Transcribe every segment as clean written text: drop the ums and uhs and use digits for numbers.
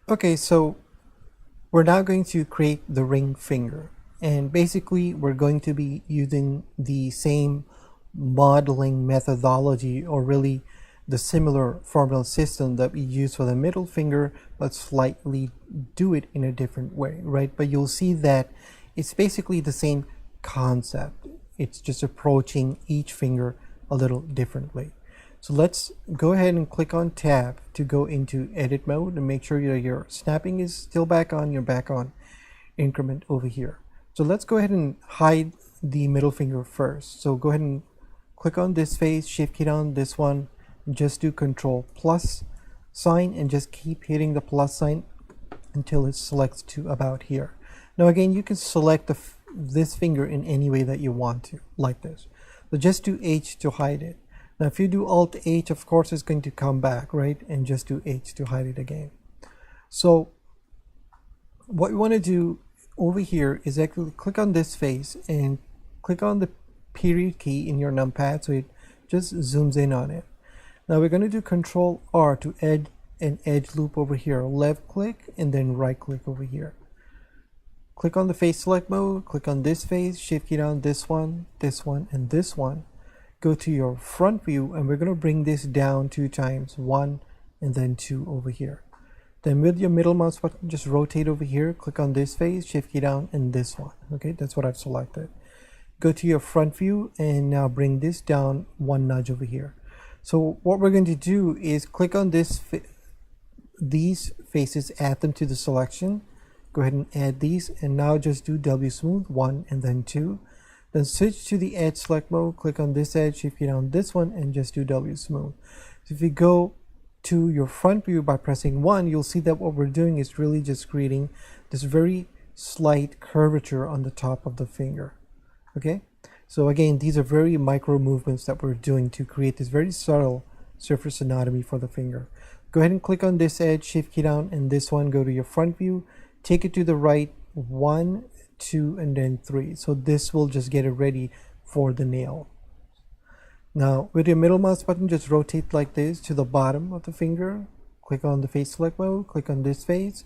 Okay, so we're now going to create the ring finger. And basically, we're going to be using the same modeling methodology, or really the similar formula system that we use for the middle finger, but slightly do it in a different way, right? But you'll see that it's basically the same concept. It's just approaching each finger a little differently. So let's go ahead and click on tab to go into edit mode and make sure that your snapping is still back on, you're back on increment over here. So let's go ahead and hide the middle finger first. So go ahead and click on this face, shift key down this one, just do control plus sign and just keep hitting the plus sign until it selects to about here. Now again, you can select this finger in any way that you want to, like this. So just do H to hide it. Now if you do Alt H, of course it's going to come back, right? And just do H to hide it again. So what we want to do over here is actually click on this face and click on the period key in your numpad so it just zooms in on it. Now we're going to do Control R to add an edge loop over here. Left click and then right click over here. Click on the face select mode, click on this face, shift key down this one, and this one. Go to your front view and we're going to bring this down 2 times, 1 and then 2 over here. Then with your middle mouse button, just rotate over here, click on this face, shift key down, and this one. Okay, that's what I've selected. Go to your front view and now bring this down 1 nudge over here. So what we're going to do is click on these faces, add them to the selection. Go ahead and add these and now just do W smooth 1 and then 2. Then switch to the edge select mode, click on this edge, shift key down this one and just do W smooth. So if you go to your front view by pressing 1, you'll see that what we're doing is really just creating this very slight curvature on the top of the finger. Okay, so again, these are very micro movements that we're doing to create this very subtle surface anatomy for the finger. Go ahead and click on this edge, shift key down, and this one, go to your front view, take it to the right, 1, 2, and then 3. So this will just get it ready for the nail. Now with your middle mouse button, just rotate like this to the bottom of the finger. Click on the face select mode, click on this face,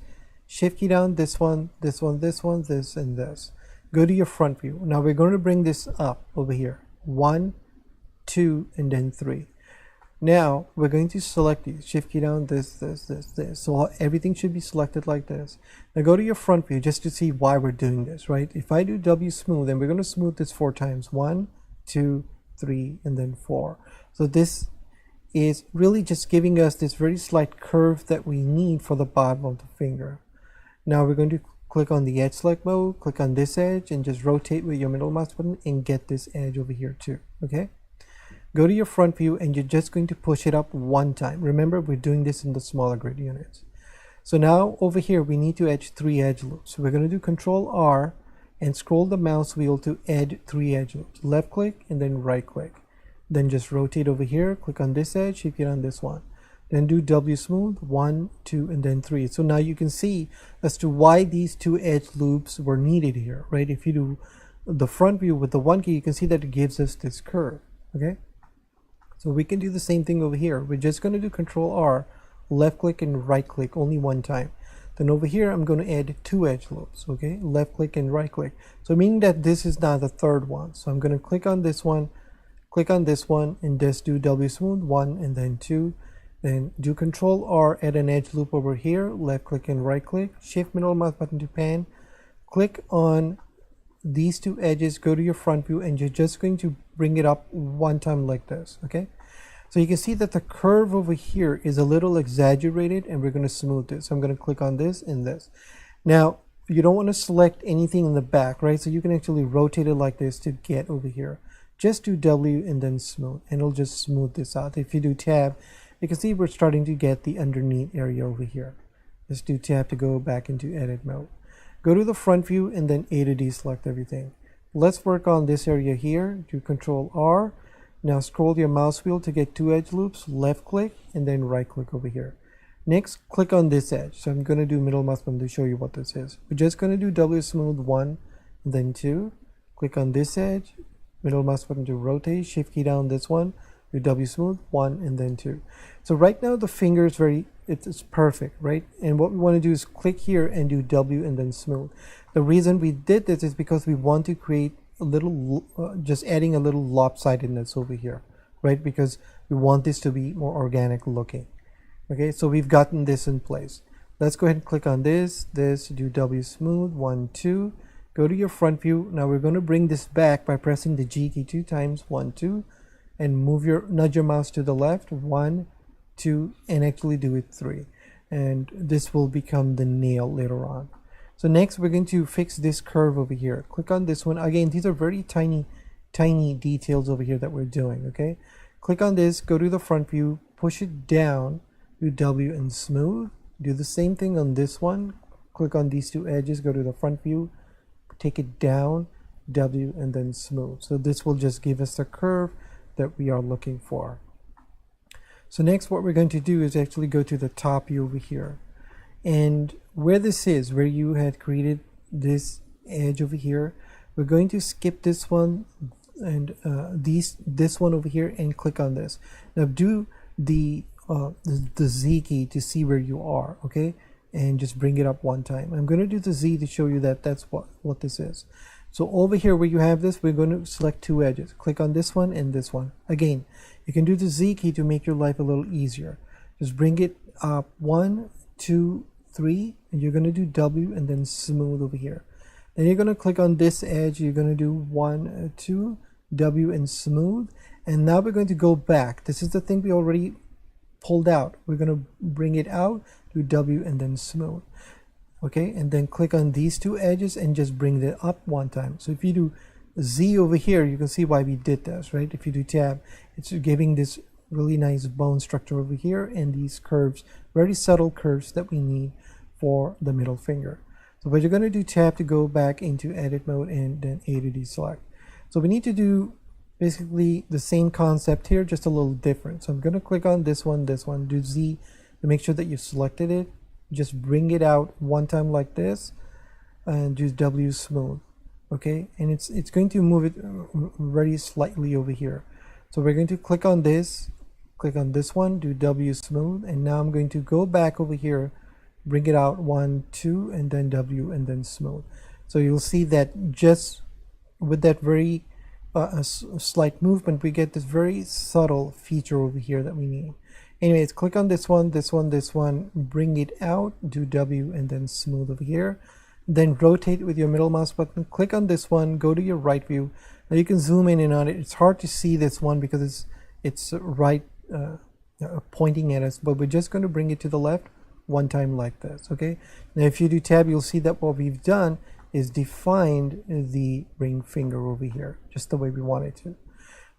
shift key down this one, this one, this one, this, and this. Go to your front view. Now we're going to bring this up over here. 1, 2, and then 3. Now we're going to select these. Shift key down this, this, this, this. So everything should be selected like this. Now go to your front view just to see why we're doing this, right? If I do W smooth, then we're going to smooth this 4 times. 1, 2, 3, and then 4. So this is really just giving us this very slight curve that we need for the bottom of the finger. Now we're going to click on the edge select mode, click on this edge and just rotate with your middle mouse button and get this edge over here too. Okay, go to your front view and you're just going to push it up 1 time. Remember, we're doing this in the smaller grid units. So now over here we need to add 3 edge loops. So we're going to do Control R and scroll the mouse wheel to add 3 edge loops. Left click and then right click. Then just rotate over here, click on this edge, shift it on this one. Then do W smooth 1, 2, and then 3. So now you can see as to why these 2 edge loops were needed here, right? If you do the front view with the 1 key, you can see that it gives us this curve. Okay, so we can do the same thing over here. We're just going to do Control R, left click and right click only 1 time. Then over here I'm going to add 2 edge loops. Okay, left click and right click. So meaning that this is now the 3rd one. So I'm going to click on this one, click on this one, and just do W smooth 1 and then 2. Then do Control R, add an edge loop over here, left click and right click, shift middle mouse button to pan, click on these 2 edges, go to your front view, and you're just going to bring it up 1 time like this. Okay, so you can see that the curve over here is a little exaggerated and we're going to smooth this. So I'm going to click on this and this. Now you don't want to select anything in the back, right? So you can actually rotate it like this to get over here. Just do W and then smooth and it'll just smooth this out. If you do tab, you can see we're starting to get the underneath area over here. Just do tab to go back into edit mode. Go to the front view and then A to D select everything. Let's work on this area here. Do Control R. Now scroll your mouse wheel to get 2 edge loops, left click and then right click over here. Next, click on this edge. So I'm going to do middle mouse button to show you what this is. We're just going to do W smooth 1 and then 2. Click on this edge, middle mouse button to rotate, shift key down this one. Do W smooth 1 and then 2. So right now the finger is very it's perfect, right? And what we want to do is click here and do W and then smooth. The reason we did this is because we want to create a little, just adding a little lopsidedness over here, right? Because we want this to be more organic looking. Okay, so we've gotten this in place. Let's go ahead and click on this, do W smooth, 1, 2. Go to your front view. Now we're going to bring this back by pressing the G key 2 times, 1, 2, and nudge your mouse to the left, 1, 2, and actually do it 3. And this will become the nail later on. So next we're going to fix this curve over here. Click on this one. Again, these are very tiny details over here that we're doing, okay? Click on this, go to the front view, push it down, do W and smooth. Do the same thing on this one. Click on these two edges, go to the front view, take it down, W, and then smooth. So this will just give us the curve that we are looking for. So next what we're going to do is actually go to the top view over here. And where this is, where you had created this edge over here, we're going to skip this one and this one over here and click on this. Now do the Z key to see where you are, okay? And just bring it up one time. I'm going to do the Z to show you that that's what this is. So over here where you have this, we're going to select two edges. Click on this one and this one. Again, you can do the Z key to make your life a little easier. Just bring it up 1, 2, 3, and you're going to do W and then smooth over here. Then you're going to click on this edge. You're going to do 1, 2, W and smooth. And now we're going to go back. This is the thing we already pulled out. We're going to bring it out, do W and then smooth. Okay, and then click on these two edges and just bring it up one time. So if you do Z over here, you can see why we did this, right? If you do tab, it's giving this really nice bone structure over here and these curves, very subtle curves that we need for the middle finger. So what you're going to do, tab to go back into edit mode and then A to deselect. So we need to do basically the same concept here, just a little different. So I'm going to click on this one, do Z to make sure that you selected it. Just bring it out one time like this and do W smooth. Okay, and it's going to move it very slightly over here. So we're going to click on this one, do W smooth, and now I'm going to go back over here, bring it out 1, 2, and then W and then smooth. So you'll see that just with that very slight movement, we get this very subtle feature over here that we need. Anyways, click on this one, bring it out, do W and then smooth over here. Then rotate with your middle mouse button, click on this one, go to your right view. Now you can zoom in and on it. It's hard to see this one because it's right pointing at us, but we're just going to bring it to the left one time like this, okay? Now if you do tab, you'll see that what we've done is defined the ring finger over here, just the way we want it to.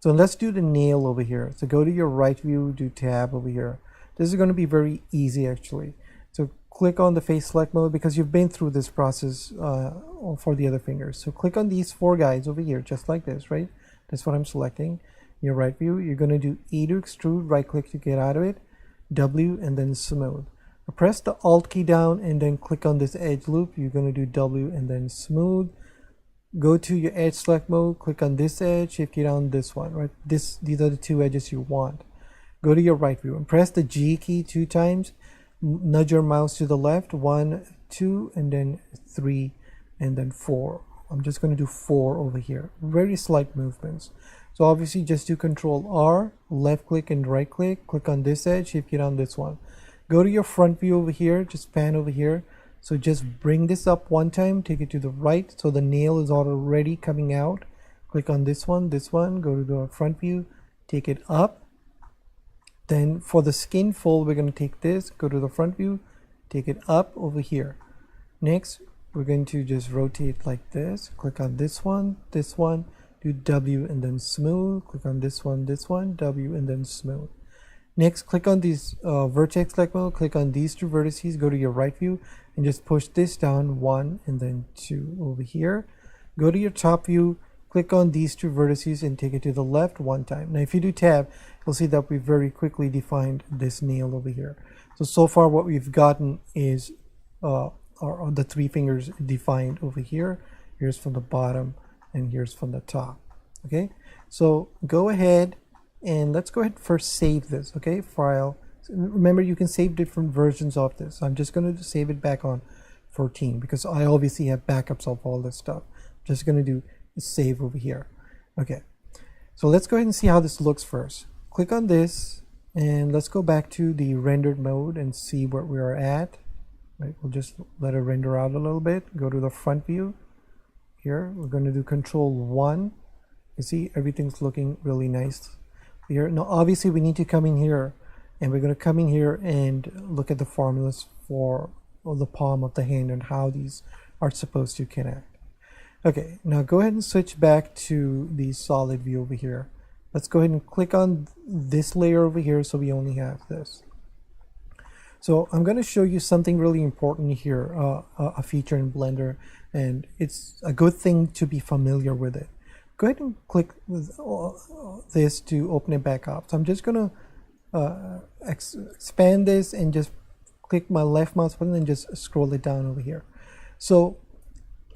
So let's do the nail over here. So go to your right view, do tab over here. This is going to be very easy actually. So click on the face select mode because you've been through this process for the other fingers. So click on these four guys over here, just like this, right? That's what I'm selecting. Your right view, you're going to do E to extrude, right click to get out of it, W and then smooth. Press the Alt key down and then click on this edge loop. You're going to do W and then smooth. Go to your edge select mode, click on this edge, shift key down this one, right? These are the two edges you want. Go to your right view and press the G key 2 times. Nudge your mouse to the left, 1, 2, and then 3, and then 4. I'm just going to do 4 over here. Very slight movements. So obviously just do Control R, left click and right click, click on this edge, shift key down this one. Go to your front view over here, just pan over here. So just bring this up one time, take it to the right so the nail is already coming out. Click on this one, go to the front view, take it up. Then for the skin fold, we're going to take this, go to the front view, take it up over here. Next, we're going to just rotate like this. Click on this one, do W and then smooth. Click on this one, W and then smooth. Next, click on these vertex select mode, click on these two vertices, go to your right view and just push this down 1 and then 2 over here. Go to your top view, click on these two vertices and take it to the left one time. Now if you do tab, you'll see that we very quickly defined this nail over here. So far what we've gotten is the 3 fingers defined over here. Here's from the bottom and here's from the top. Okay, so go ahead and let's go ahead first save this. Okay, file, Remember, you can save different versions of this. I'm just going to save it back on 14 because I obviously have backups of all this stuff. I'm just going to do save over here. Okay, so let's go ahead and see how this looks first. Click on this and let's go back to the rendered mode and see where we are at. Right, we'll just let it render out a little bit. Go to the front view. Here we're going to do control 1. You see everything's looking really nice here. Now obviously we need to come in here, and we're going to come in here and look at the formulas for the palm of the hand and how these are supposed to connect. Okay, now go ahead and switch back to the solid view over here. Let's go ahead and click on this layer over here so we only have this. So I'm going to show you something really important here, a feature in Blender, and it's a good thing to be familiar with it. Go ahead and click with this to open it back up. So I'm just going to expand this and just click my left mouse button and just scroll it down over here. So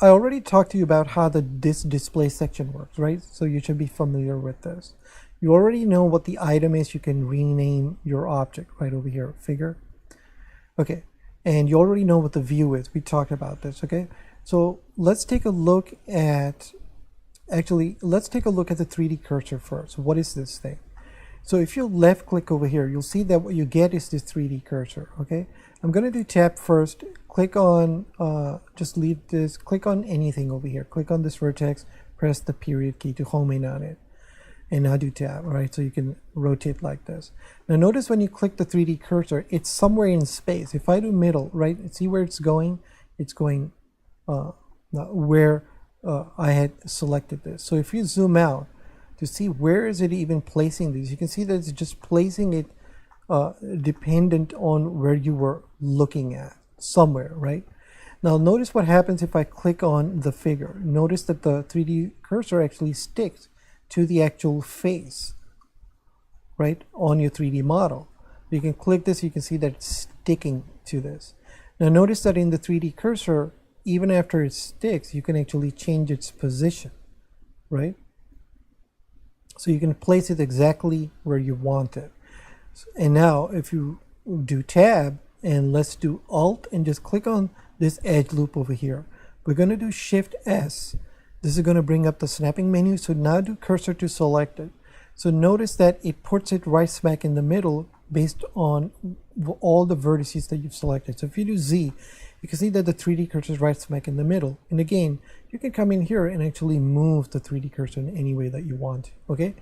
I already talked to you about how this display section works, right? So you should be familiar with this. You already know what the item is. You can rename your object right over here, figure. Okay, and you already know what the view is. We talked about this. Okay, so let's take a look at, let's take a look at the 3D cursor first. What is this thing? So if you left click over here, you'll see that what you get is this 3D cursor. Okay, I'm going to do tab first. Click on, just leave this, click on anything over here. Click on this vertex, press the period key to home in on it. And now do tab, all right? So you can rotate like this. Now notice when you click the 3D cursor, it's somewhere in space. If I do middle, right, see where it's going? It's going where I had selected this. So if you zoom out to see where is it even placing these, you can see that it's just placing it dependent on where you were looking at, somewhere, right? Now notice what happens if I click on the figure. Notice that the 3D cursor actually sticks to the actual face, right, on your 3D model. You can click this, you can see that it's sticking to this. Now notice that in the 3D cursor, even after it sticks, you can actually change its position, right? So you can place it exactly where you want it. And now if you do tab, and let's do alt and just click on this edge loop over here. We're going to do Shift S. This is going to bring up the snapping menu. So now do cursor to selected. So notice that it puts it right smack in the middle based on all the vertices that you've selected. So if you do Z, you can see that the 3D cursor is right smack in the middle. And again, you can come in here and actually move the 3D cursor in any way that you want. Okay,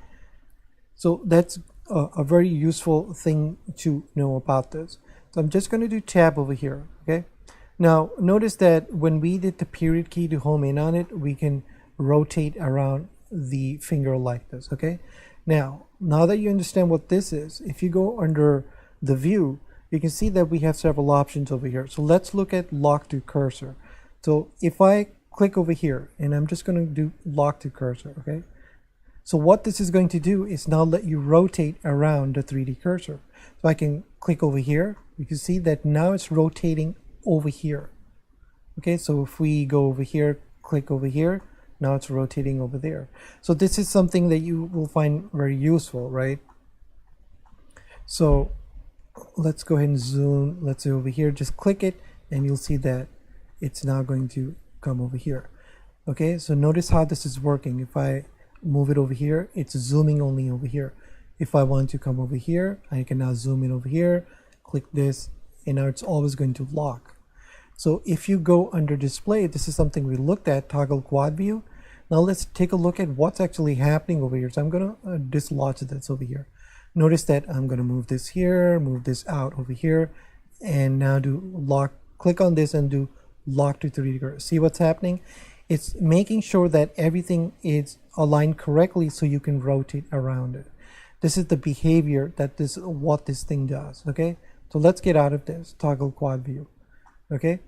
so that's a very useful thing to know about this. So I'm just going to do tab over here. Okay, now notice that when we did the period key to home in on it, we can rotate around the finger like this. Okay, now that you understand what this is, if you go under the view, you can see that we have several options over here. So let's look at lock to cursor. So if I click over here, and I'm just going to do lock to cursor. Okay, so what this is going to do is now let you rotate around the 3D cursor. So I can click over here. You can see that now it's rotating over here. Okay, so if we go over here, click over here, now it's rotating over there. So this is something that you will find very useful, right? So let's go ahead and zoom. Let's say over here, just click it and you'll see that it's now going to come over here. Okay, so notice how this is working. If I move it over here, it's zooming only over here. If I want to come over here, I can now zoom in over here, click this, and now it's always going to lock. So if you go under display, this is something we looked at, toggle quad view. Now let's take a look at what's actually happening over here. So I'm going to dislodge this over here. Notice that I'm going to move this here, move this out over here, and now do lock. Click on this and do lock to 3D cursor. See what's happening? It's making sure that everything is aligned correctly so you can rotate around it. This is the behavior that what this thing does. Okay, so let's get out of this, toggle quad view. Okay,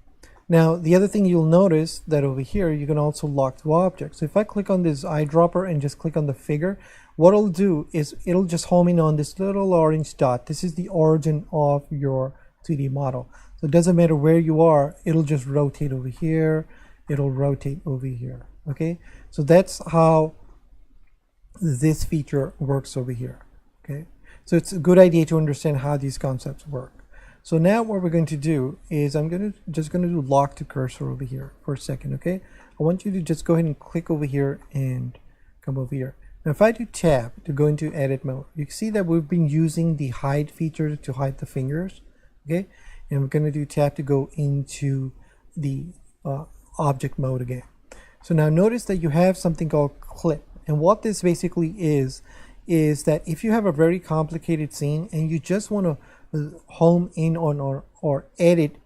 now the other thing you'll notice that over here you can also lock to objects. So if I click on this eyedropper and just click on the figure, what it'll do is it'll just home in on this little orange dot. This is the origin of your 3D model. So it doesn't matter where you are, it'll just rotate over here, it'll rotate over here. Okay, so that's how this feature works over here. Okay, So it's a good idea to understand how these concepts work. So now what we're going to do is I'm just going to do lock to cursor over here for a second, okay? I want you to just go ahead and click over here and come over here. Now if I do tab to go into edit mode, you can see that we've been using the hide feature to hide the fingers, okay? And we're going to do tab to go into the object mode again. So now notice that you have something called clip. And what this basically is that if you have a very complicated scene and you just want to home in on or edit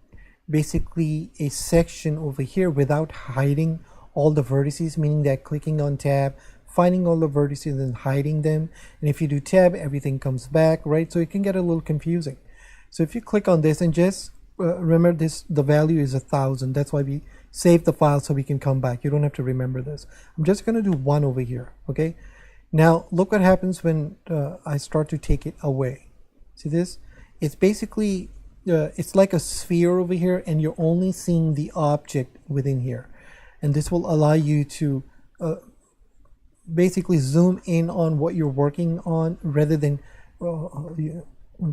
basically a section over here without hiding all the vertices, meaning that clicking on tab, finding all the vertices and hiding them, and if you do tab, everything comes back, right? So it can get a little confusing. So if you click on this and just remember this, the value is 1,000. That's why we save the file so we can come back. You don't have to remember this. I'm just going to do 1 over here, okay? Now look what happens when I start to take it away. See this? It's basically, it's like a sphere over here and you're only seeing the object within here. And this will allow you to basically zoom in on what you're working on rather than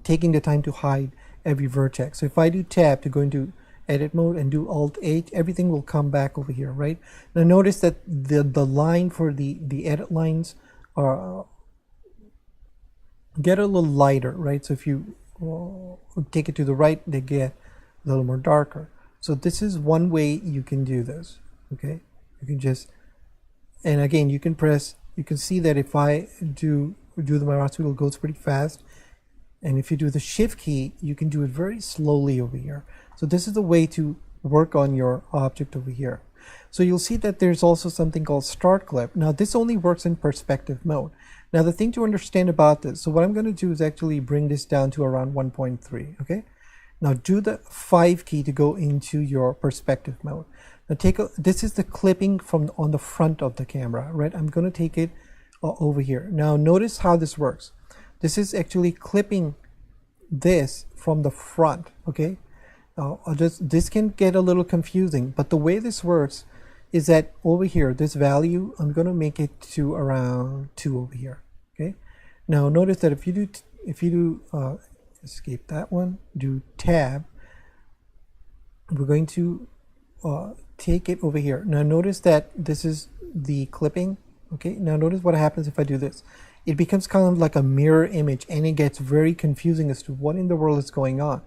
taking the time to hide every vertex. So if I do tab to go into edit mode and do alt H, everything will come back over here, right? Now notice that the line for the edit lines are get a little lighter, right? So if you take it to the right, they get a little more darker. So this is one way you can do this, okay? You can just, and again, you can press, you can see that if I do the mouse wheel, it goes pretty fast. And if you do the shift key, you can do it very slowly over here. So this is the way to work on your object over here. So you'll see that there's also something called start clip. Now this only works in perspective mode. Now the thing to understand about this, so what I'm going to do is actually bring this down to around 1.3, okay? Now do the 5 key to go into your perspective mode. Now this is the clipping from on the front of the camera, right? I'm going to take it over here. Now notice how this works. This is actually clipping this from the front, okay? This can get a little confusing, but the way this works is that over here, this value, I'm going to make it to around 2 over here, okay? Now notice that if you do escape that one, do tab, we're going to take it over here. Now notice that this is the clipping, okay? Now notice what happens if I do this. It becomes kind of like a mirror image and it gets very confusing as to what in the world is going on.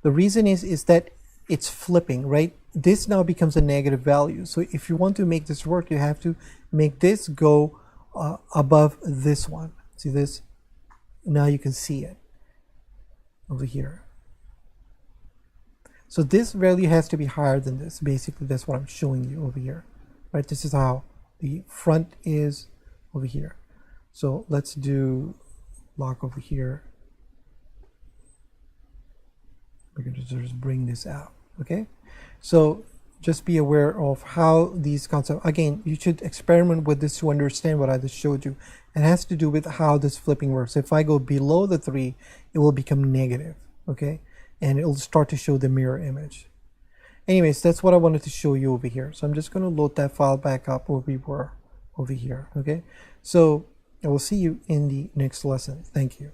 The reason is that it's flipping, right? This now becomes a negative value. So if you want to make this work, you have to make this go above this one. See this? Now you can see it over here. So this value has to be higher than this. Basically, that's what I'm showing you over here, right? This is how the front is over here. So let's do lock over here. We're going to just bring this out, okay? So just be aware of how these concepts, again, you should experiment with this to understand what I just showed you. It has to do with how this flipping works. If I go below the 3, it will become negative, okay? And it'll start to show the mirror image. Anyways, that's what I wanted to show you over here. So I'm just going to load that file back up where we were over here, okay? So I will see you in the next lesson. Thank you.